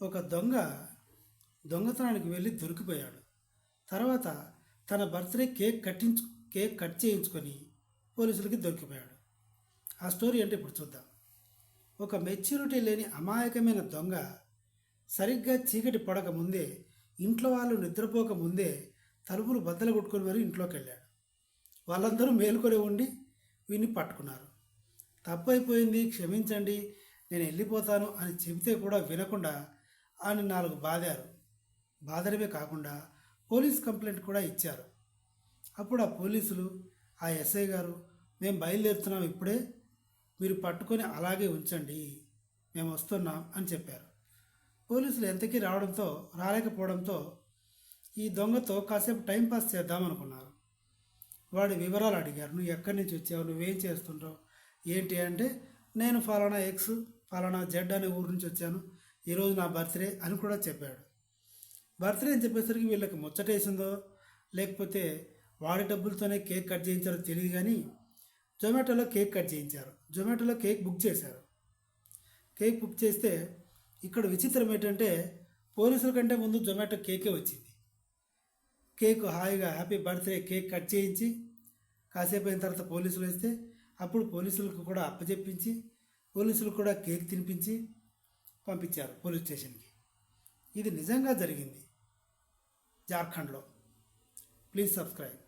ఒక దొంగతనానికి వెళ్ళి దొరికిపోయాడు. తర్వాత తన బర్త్డే కేక్ కట్ చేయించుకొని పోలీసులకి దొరికిపోయాడు. ఆ స్టోరీ అంటే ఇప్పుడు చూద్దాం. ఒక మెచ్యూరిటీ లేని అమాయకమైన దొంగ సరిగ్గా చీకటి పడక ముందే, ఇంట్లో వాళ్ళు నిద్రపోక ముందే తలుపులు బద్దలు కొట్టుకొని మరీ ఇంట్లోకి వెళ్ళాడు. వాళ్ళందరూ మేలుకొని ఉండి వీడిని పట్టుకున్నారు. తప్పు అయిపోయింది, క్షమించండి, నేను వెళ్ళిపోతాను అని చెబితే కూడా వినకుండా ఆయన 4 బాదారు. బాధడమే కాకుండా పోలీస్ కంప్లైంట్ కూడా ఇచ్చారు. అప్పుడు ఆ పోలీసులు, ఆ ఎస్ఐ గారు, మేము బయలుదేరుతున్నాం ఇప్పుడే, మీరు పట్టుకొని అలాగే ఉంచండి, మేము వస్తున్నాం అని చెప్పారు. పోలీసులు ఎంతకీ రాలేకపోవడంతో ఈ దొంగతో కాసేపు టైంపాస్ చేద్దామనుకున్నారు. వాడి వివరాలు అడిగారు. నువ్వు ఎక్కడి నుంచి వచ్చావు, నువ్వేం చేస్తుంటావు, ఏంటి అంటే, నేను ఫలానా ఎక్స్ ఫలానా జెడ్ అనే ఊరు నుంచి వచ్చాను, ఈరోజు నా బర్త్డే అని కూడా చెప్పాడు. బర్త్డే అని చెప్పేసరికి వీళ్ళకి ముచ్చటేసిందో లేకపోతే వాడి డబ్బులతోనే కేక్ కట్ చేయించారో తెలియదు, కానీ జొమాటోలో కేక్ కట్ చేయించారు. జొమాటోలో కేక్ బుక్ చేశారు. కేక్ బుక్ చేస్తే ఇక్కడ విచిత్రం ఏంటంటే, పోలీసుల కంటే ముందు జొమాటో కేకే వచ్చింది. కేక్ హాయిగా హ్యాపీ బర్త్డే కేక్ కట్ చేయించి కాసేపు అయిన తర్వాత పోలీసులు వస్తే అప్పుడు పోలీసులకు కూడా అప్పచెప్పించి పోలీసులు కూడా కేక్ తినిపించి పంపించారు పోలీస్ స్టేషన్కి. ఇది నిజంగా జరిగింది జార్ఖండ్లో. Please subscribe.